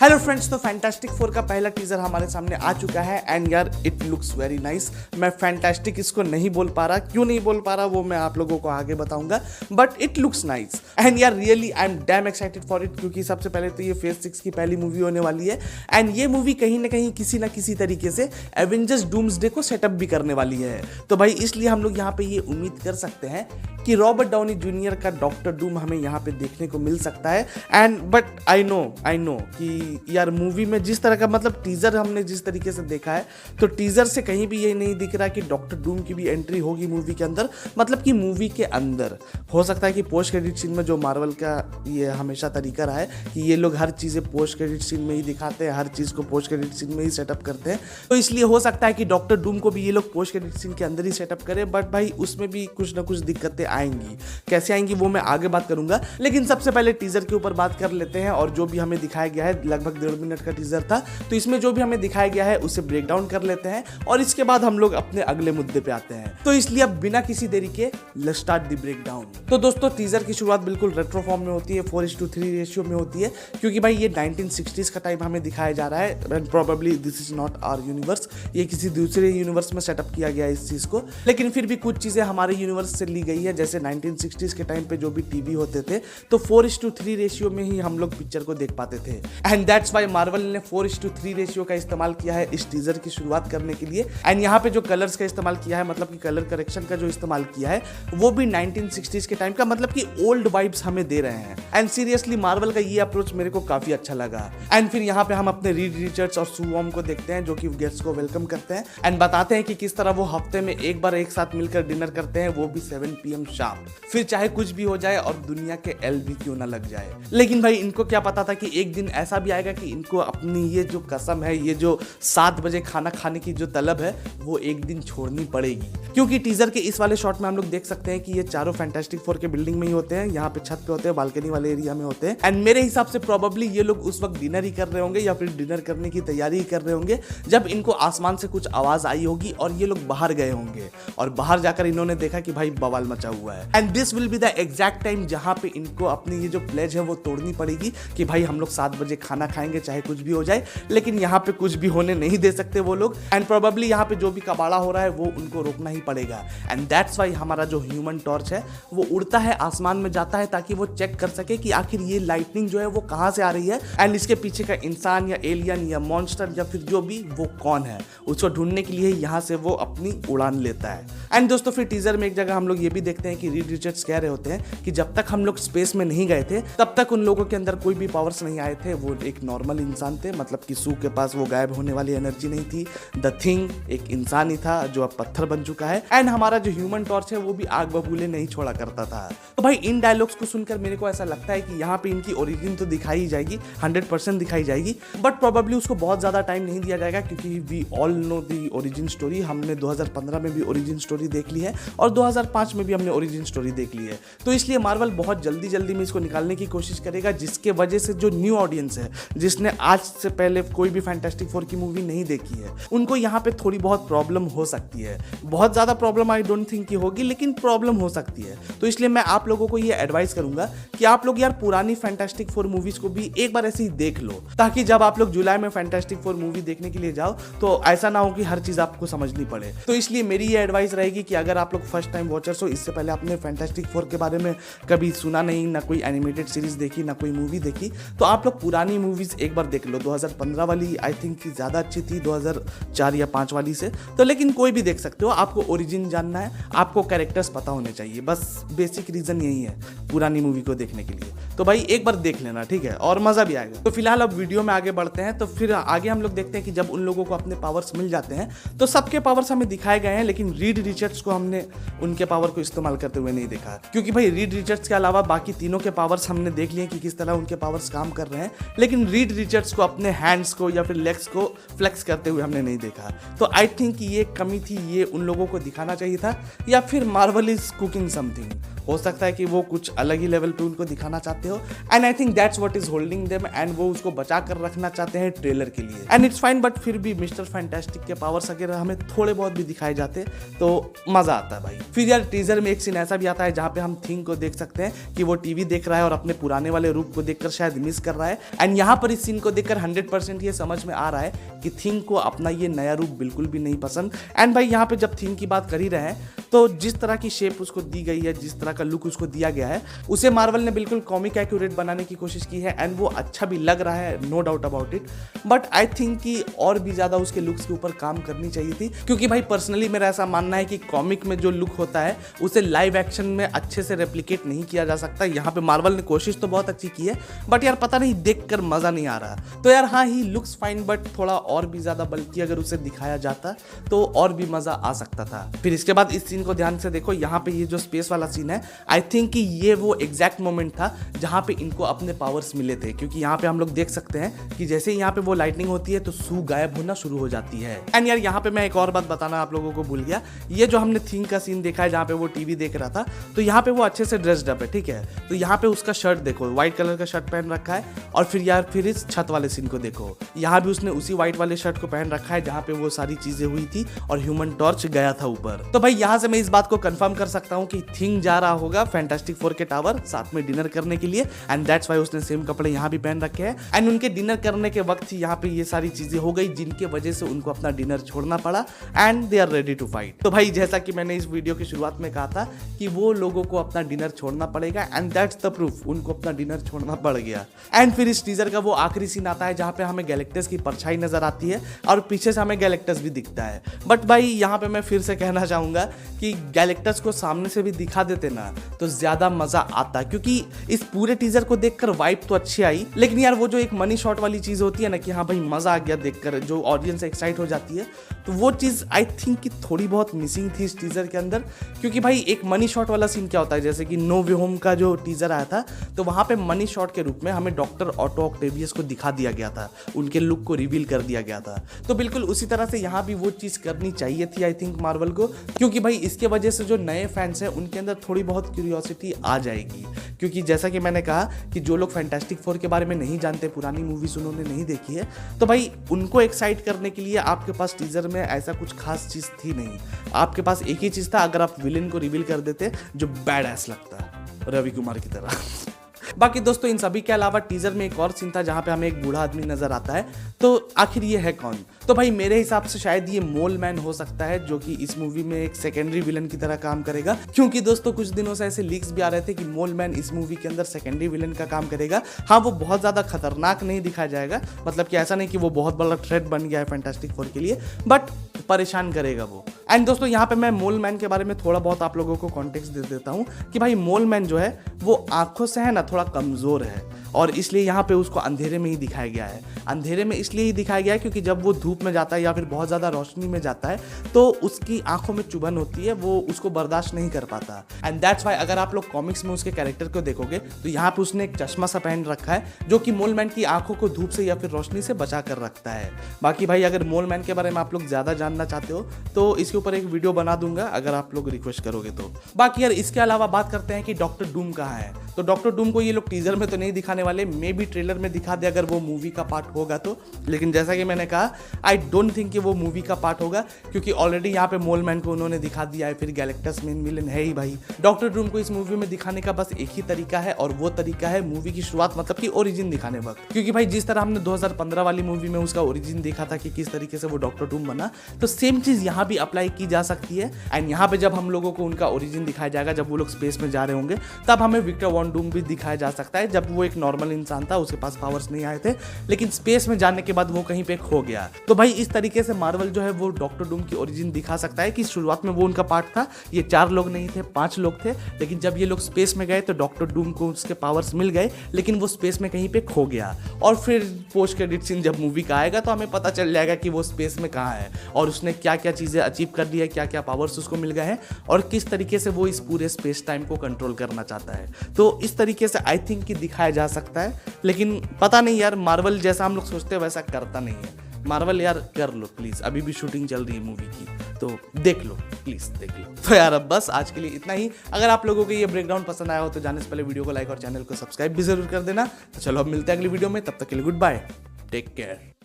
Hello friends, तो fantastic four का पहला टीजर हमारे सामने आ चुका है एंड यार इट लुक्स वेरी नाइस। मैं फैंटास्टिक इसको नहीं बोल पा रहा, क्यों नहीं बोल पा रहा वो मैं आप लोगों को आगे बताऊंगा, but it looks nice and यार really I am damn excited for it, क्योंकि सबसे पहले तो ये फेज 6 की पहली मूवी होने वाली है एंड ये मूवी कहीं ना कहीं किसी ना किसी तरीके से एवेंजर्स डूम्सडे को सेटअप भी करने वाली है। तो भाई इसलिए हम लोग यहाँ पे ये उम्मीद कर सकते हैं कि रॉबर्ट डाउनी जूनियर का डॉक्टर डूम हमें यहाँ पे देखने को मिल सकता है एंड बट आई नो कि यार मूवी में जिस तरह का मतलब टीजर हमने जिस तरीके से देखा है, तो टीजर से कहीं भी ये नहीं दिख रहा कि डॉक्टर डूम की भी एंट्री होगी मूवी के अंदर। मतलब कि मूवी के अंदर हो सकता है कि पोस्ट क्रेडिट सीन में, जो मार्वल का ये हमेशा तरीका रहा है कि ये लोग हर चीज़ें पोस्ट क्रेडिट सीन में ही दिखाते हैं, हर चीज़ को पोस्ट क्रेडिट सीन में ही सेटअप करते हैं, तो इसलिए हो सकता है कि डॉक्टर डूम को भी ये लोग पोस्ट क्रेडिट सीन के अंदर ही सेटअप करें। बट भाई उसमें भी कुछ ना कुछ दिक्कतें आएंगी, कैसे आएंगी वो मैं आगे बात करूंगा। लेकिन सबसे पहले टीजर के ऊपर बात कर लेते हैं और जो भी हमें दिखाया गया है, लगभग 1.5 मिनट का टीजर था, तो इसमें जो भी हमें दिखाया गया है उसे ब्रेक डाउन कर लेते हैं और इसके बाद हम लोग अपने अगले मुद्दे पे आते हैं। तो इसलिए अब बिना किसी देरी के let's start the break down. तो दोस्तों टीजर की शुरुआत बिल्कुल रेट्रो फॉर्म में होती है, 4:3 रेशियो में होती है, क्योंकि भाई ये 1960s का टाइम हमें दिखाया जा रहा है and probably this is not our universe, ये किसी दूसरे यूनिवर्स में सेटअप किया गया है इस चीज को। लेकिन फिर भी कुछ चीजें हमारे यूनिवर्स से ली गई है, जैसे 1960s के टाइम पे जो भी टीवी होते थे तो 4:3 रेशियो में ही हम लोग पिक्चर को देख पाते थे एंड दैट्स व्हाई मार्वल ने 4:3 रेशियो का इस्तेमाल किया है इस टीजर की शुरुआत करने के लिए। एंड यहाँ पे जो कलर्स का इस्तेमाल किया है, मतलब कि कलर करेक्शन का जो इस्तेमाल किया है वो भी 1960s के टाइम का, मतलब कि ओल्ड वाइब्स हमें दे रहे हैं एंड सीरियसली मार्वल का ये अप्रोच मेरे को काफी अच्छा लगा। एंड फिर यहाँ पे हम अपने रीड रिचर्ड्स और सू वॉम को देखते हैं जो कि गेस्ट्स को वेलकम करते हैं एंड बताते हैं कि किस तरह वो हफ्ते में एक बार एक साथ मिलकर डिनर करते हैं, वो भी 7 PM शार्प। फिर चाहे कुछ भी हो जाए और दुनिया के एल भी क्यों ना लग जाए। लेकिन भाई इनको क्या पता था कि एक दिन ऐसा भी आएगा कि इनको अपनी ये जो कसम है, ये जो 7 बजे खाना खाने की जो तलब है, वो एक दिन छोड़नी पड़ेगी। क्योंकि टीजर के इस वाले शॉट में हम लोग देख सकते हैं कि ये चारों फैंटास्टिक फोर के बिल्डिंग में ही होते हैं, यहाँ पे छत पे होते हैं, बालकनी वाले एरिया में होते हैं एंड मेरे हिसाब से प्रोबेबली ये लोग उस वक्त डिनर ही कर रहे होंगे या फिर डिनर करने की तैयारी ही कर रहे होंगे जब इनको आसमान से कुछ आवाज आई होगी और ये लोग बाहर गए होंगे और बाहर जाकर इन्होंने देखा कि भाई बवाल मचा हुआ है and this will be the exact time जहां पे इनको अपनी ये जो प्लेज है वो तोड़नी पड़ेगी कि भाई हम लोग 7 बजे खाना खाएंगे चाहे कुछ भी हो जाए। लेकिन यहाँ पे कुछ भी होने नहीं दे सकते वो लोग एंड प्रोबेबली यहाँ पे जो भी कबाड़ा हो रहा है वो उनको रोकना ही पड़ेगा एंड दैट्स वाई हमारा जो ह्यूमन टॉर्च है वो उड़ता है, आसमान में जाता है ताकि वो चेक कर सके कि आखिर ये लाइटनिंग जो है वो कहाँ से आ रही है एंड इसके पीछे का इंसान या एलियन या मॉन्स्टर या फिर जो भी वो कौन है, उसको ढूंढने के लिए यहाँ से वो अपनी उड़ान लेता है। एंड दोस्तों फिर टीजर में एक जगह हम लोग ये भी देखते हैं कि रीड रिचर्ड्स कह रहे होते हैं कि जब तक हम लोग स्पेस में नहीं गए थे तब तक उन लोगों के अंदर कोई भी पावर्स नहीं आए थे, वो एक नॉर्मल इंसान थे, मतलब कि सू के पास वो गायब होने वाली एनर्जी नहीं थी। द थिंग एक इंसान ही था जो अब पत्थर बन चुका है एंड हमारा जो ह्यूमन टॉर्च है वो भी आग बबूले नहीं छोड़ा करता था। तो भाई इन डायलॉग्स को सुनकर मेरे को ऐसा लगता है कि यहाँ पे इनकी ओरिजिन तो दिखाई ही जाएगी, 100% दिखाई जाएगी, बट प्रोबेबली उसको बहुत ज्यादा टाइम नहीं दिया जाएगा क्योंकि we all know the origin story. हमने 2015 में भी ओरिजिन स्टोरी देख ली है और 2005 में भी हमने ओरिजिन स्टोरी देख ली है, तो इसलिए मार्वल बहुत जल्दी में इसको निकालने की कोशिश करेगा, जिसके वजह से जो न्यू ऑडियंस है जिसने आज से पहले कोई भी फैंटास्टिक फोर की मूवी नहीं देखी है उनको यहाँ पे थोड़ी बहुत प्रॉब्लम हो सकती है। बहुत ज्यादा प्रॉब्लम आई डोंट थिंक की होगी, लेकिन प्रॉब्लम हो सकती है। तो इसलिए मैं आप लोगों को ये एडवाइस करूंगा कि आप लोग यार पुरानी फैंटास्टिक फोर मूवीज को भी एक बार ऐसे ही देख लो, ताकि जब आप लोग जुलाई में फैंटास्टिक फोर मूवी देखने के लिए जाओ तो ऐसा ना हो कि हर चीज आपको समझनी पड़े। तो इसलिए मेरी ये एडवाइस रहेगी कि अगर आप लोग फर्स्ट टाइम वॉचर्स हो, इससे पहले आपने फैंटास्टिक फोर के बारे में कभी सुना नहीं, ना कोई एनिमेटेड सीरीज देखी, ना कोई मूवी देखी, तो आप लोग पुरानी मूवीज एक बार देख लो। 2015 वाली आई थिंक कि ज्यादा अच्छी थी 2004 या 5 वाली से, तो लेकिन कोई भी देख सकते हो। आपको ओरिजिन जानना है, आपको कैरेक्टर्स पता होने चाहिए, बस बेसिक रीजन यही है पुरानी मूवी को देखने के लिए। तो भाई एक बार देख लेना, ठीक है, और मजा भी आएगा। तो फिलहाल अब वीडियो में आगे बढ़ते हैं। तो फिर आगे हम लोग देखते हैं कि जब उन लोगों को अपने पावर्स मिल जाते हैं तो सबके पावर्स हमें दिखाए गए हैं, लेकिन रीड रिचर्ड्स को हमने उनके पावर को इस्तेमाल करते हुए नहीं देखा, क्योंकि भाई रीड रिचर्ड्स के अलावा बाकी तीनों के पावर्स हमने देख लिए कि किस तरह उनके पावर्स काम कर रहे हैं, लेकिन रीड रिचर्ड्स को अपने हैंड्स को या फिर लेग्स को फ्लेक्स करते हुए हमने नहीं देखा। तो आई थिंक ये कमी थी, ये उन लोगों को दिखाना चाहिए था, या फिर मार्वल इज कुकिंग समथिंग। हो सकता है कि वो कुछ अलग ही लेवल पे उनको दिखाना चाहते हो and I think that's what is holding them and वो उसको बचा कर रखना चाहते हैं ट्रेलर के लिए एंड इट्स फाइन। बट फिर भी मिस्टर फैंटास्टिक के पावर्स अगर हमें थोड़े बहुत भी दिखाए जाते तो मजा आता है भाई। फिर यार टीजर में एक सीन ऐसा भी आता है जहाँ पे हम थिंग को देख सकते हैं कि वो टीवी देख रहा है और अपने पुराने वाले रूप को देखकर शायद मिस कर रहा है। एंड यहाँ पर इस सीन को देखकर 100% ये समझ में आ रहा है कि थिंग को अपना ये नया रूप बिल्कुल भी नहीं पसंद। एंड भाई यहाँ पे जब थिंग की बात कर ही रहे हैं तो जिस तरह की शेप उसको दी गई है, जिस तरह का लुक उसको दिया गया है, उसे मार्वल ने बिल्कुल कॉमिक एक्यूरेट बनाने की कोशिश की है एंड वो अच्छा भी लग रहा है, no doubt about it. But I think कि और भी ज़्यादा उसके लुक्स के ऊपर काम करनी चाहिए थी, क्योंकि भाई पर्सनली मेरा ऐसा मानना है कि कॉमिक में जो लुक होता है उसे लाइव एक्शन में अच्छे से रेप्लिकेट नहीं किया जा सकता। यहाँ पे मार्वल ने कोशिश तो बहुत अच्छी की है बट यार पता नहीं देख कर मज़ा नहीं आ रहा। तो यार हाँ ही लुक्स फाइन बट थोड़ा और भी ज़्यादा बल्कि अगर उसे दिखाया जाता तो और भी मज़ा आ सकता था। फिर इसके बाद इस सीन को ध्यान से देखो, यहाँ पे ये जो स्पेस वाला सीन है आई थिंक कि ये वो एग्जैक्ट मोमेंट था जहाँ पे इनको अपने पावर्स मिले थे, क्योंकि यहाँ पे हम लोग देख सकते हैं कि जैसे ही यहाँ पे वो लाइटनिंग होती है तो सू गायब होना शुरू हो जाती है। एंड यार यहाँ पे मैं एक और बात बताना आप लोगों को भूल गया, ये जो हमने थिंग का सीन देखा है जहाँ पे वो टीवी देख रहा था तो यहाँ पे वो अच्छे से ड्रेस्ड अप है, ठीक है। तो यहाँ पे उसका शर्ट देखो, व्हाइट कलर का शर्ट पहन रखा है। और फिर इस छत वाले सीन को देखो, यहाँ भी उसने उसी व्हाइट वाले शर्ट को पहन रखा है जहाँ पे वो सारी चीजें हुई थी और ह्यूमन टॉर्च गया था ऊपर। तो भाई यहाँ से मैं इस बात को कंफर्म कर सकता हूँ कि थिंग जा रहा होगा फैंटास्टिक फोर के टावर साथ में डिनर करने के लिए एंड दैट्स व्हाई उसने सेम कपड़े यहाँ भी पहन रखे हैं। एंड उनके डिनर करने के वक्त ही यहाँ पे ये सारी चीजें हो गई जिनके वजह से उनको अपना डिनर छोड़ना पड़ा and they are ready to fight. तो भाई जैसा कि मैंने इस वीडियो की शुरुआत में कहा था कि वो लोगों को अपना डिनर छोड़ना पड़ेगा एंड दैट्स द प्रूफ, उनको अपना डिनर छोड़ना पड़ गया। एंड फिर इस टीजर का वो आखिरी सीन आता है जहाँ पे हमें गैलेक्टस की परछाई नजर आती है और पीछे से हमें गैलेक्टस भी दिखता है। बट भाई यहाँ पे मैं फिर से कहना चाहूंगा कि गैलेक्टस को सामने से भी दिखा देते ना तो ज्यादा मजा आता, क्योंकि इस पूरे टीजर को देखकर वाइब तो अच्छी आई, लेकिन यार वो जो एक मनी शॉट वाली चीज होती है ना कि हाँ भाई मजा आ गया देखकर, जो ऑडियंस एक्साइट हो जाती है, तो वो चीज आई थिंक कि थोड़ी बहुत मिसिंग थी इस टीजर के अंदर। क्योंकि भाई एक मनी शॉट वाला सीन क्या होता है, जैसे कि नो वे होम का जो टीजर आया था तो वहां पे मनी शॉट के रूप में हमें डॉक्टर ऑटो ऑक्टेवियस को दिखा दिया गया था, उनके लुक को रिवील कर दिया गया था। तो बिल्कुल उसी तरह से यहाँ भी वो चीज करनी चाहिए थी आई थिंक मार्वल को, क्योंकि भाई इसके वजह से जो नए फैंस हैं उनके अंदर थोड़ी बहुत क्यूरियोसिटी आ जाएगी। क्योंकि जैसा कि मैंने कहा कि जो लोग फैंटास्टिक फोर के बारे में नहीं जानते, पुरानी मूवीज उन्होंने नहीं देखी है, तो भाई उनको एक्साइट करने के लिए आपके पास टीजर में ऐसा कुछ खास चीज थी नहीं। आपके पास एक ही चीज था, अगर आप विलेन को रिवील कर देते जो बैड एस लगता रवि कुमार की तरह। बाकी दोस्तों इन सभी के अलावा टीजर में एक और सीन था जहां पे हमें एक बूढ़ा आदमी नजर आता है, तो आखिर ये है कौन? तो भाई मेरे हिसाब से शायद ये मोल मैन हो सकता है, जो कि इस मूवी में एक सेकेंडरी विलन की तरह काम करेगा। क्योंकि दोस्तों कुछ दिनों से ऐसे लीक्स भी आ रहे थे कि मोल मैन इस मूवी के अंदर सेकेंडरी विलन का काम करेगा। हाँ वो बहुत ज्यादा खतरनाक नहीं दिखाया जाएगा, मतलब कि ऐसा नहीं कि वो बहुत बड़ा थ्रेट बन गया है फैंटास्टिक फोर के लिए, बट परेशान करेगा वो। एंड दोस्तों यहाँ पे मैं मोल मैन के बारे में थोड़ा बहुत आप लोगों को कॉन्टेक्स्ट दे देता हूँ कि भाई मोल मैन जो है वो आंखों से है ना थोड़ा कमजोर है और इसलिए यहाँ पे उसको अंधेरे में ही दिखाया गया है। अंधेरे में इसलिए ही दिखाया गया है क्योंकि जब वो धूप में जाता है या फिर बहुत ज़्यादा रोशनी में जाता है तो उसकी आंखों में चुभन होती है, वो उसको बर्दाश्त नहीं कर पाता। एंड दैट्स वाई अगर आप लोग कॉमिक्स में उसके कैरेक्टर को देखोगे तो यहाँ पे उसने एक चश्मा सा पहन रखा है जो कि मोल मैन की आंखों को धूप से या फिर रोशनी से बचा कर रखता है। बाकी भाई अगर मोल मैन के बारे में आप लोग ज़्यादा जानना चाहते हो तो इसके ऊपर एक वीडियो बना दूंगा अगर आप लोग रिक्वेस्ट करोगे तो। बाकी यार इसके अलावा बात करते हैं कि डॉक्टर डूम कहाँ है। तो डॉक्टर डूम को ये लोग टीजर में तो नहीं दिखाने वाले, मे बी ट्रेलर में दिखा दे अगर वो मूवी का पार्ट होगा तो। लेकिन जैसा कि मैंने कहा आई डोंट थिंक कि वो मूवी का पार्ट होगा, क्योंकि ऑलरेडी यहाँ पे मोल मैन को उन्होंने दिखा दिया है, फिर गैलेक्टस मेन विलन है ही भाई। डॉक्टर डूम को इस मूवी में दिखाने का बस एक ही तरीका है और वो तरीका है मूवी की शुरुआत मतलब कि ओरिजिन दिखाने वक्त। क्योंकि भाई जिस तरह हमने 2015 वाली मूवी में उसका ओरिजिन देखा था कि किस तरीके से वो डॉक्टर डूम बना, तो सेम चीज यहाँ भी अप्लाई की जा सकती है। एंड यहाँ पे जब हम लोगों को उनका ओरिजिन दिखाया जाएगा, जब वो लोग स्पेस में जा रहे होंगे, तब हमें विक्टर वॉन डूम भी दिखाया जा सकता है। जब वो एक नॉर्मल इंसान था, उसके पास पावर्स नहीं आए थे, लेकिन स्पेस में जाने के बाद वो कहीं पे खो गया। तो भाई इस तरीके से मार्वल जो है वो डॉक्टर डूम की ओरिजिन दिखा सकता है कि शुरुआत में वो उनका पार्ट था, ये 4 लोग नहीं थे 5 लोग थे, लेकिन जब ये लोग स्पेस में गए तो डॉक्टर डूम को उसके पावर्स मिल गए, लेकिन वो स्पेस में कहीं पे खो गया। और फिर पोस्ट क्रेडिट सीन जब मूवी का आएगा तो हमें पता चल जाएगा कि वो स्पेस में कहाँ है और उसने क्या क्या चीजें अचीव कर ली है, क्या क्या पावर्स उसको मिल गए हैं और किस तरीके से वो इस पूरे स्पेस टाइम को कंट्रोल करना चाहता है। तो इस तरीके से आई थिंक कि दिखाया जा सकता है, लेकिन पता नहीं यार मार्वल जैसा हम लोग सोचते हैं वैसा करता नहीं है। मार्वल यार कर लो प्लीज, अभी भी शूटिंग चल रही है मूवी की, तो देख लो प्लीज देख लो। तो यार अब बस आज के लिए इतना ही। अगर आप लोगों को ये ब्रेकडाउन पसंद आया हो तो जाने से पहले वीडियो को लाइक और चैनल को सब्सक्राइब भी जरूर कर देना। तो चलो अब मिलते हैं अगली वीडियो में, तब तक के लिए गुड बाय, टेक केयर।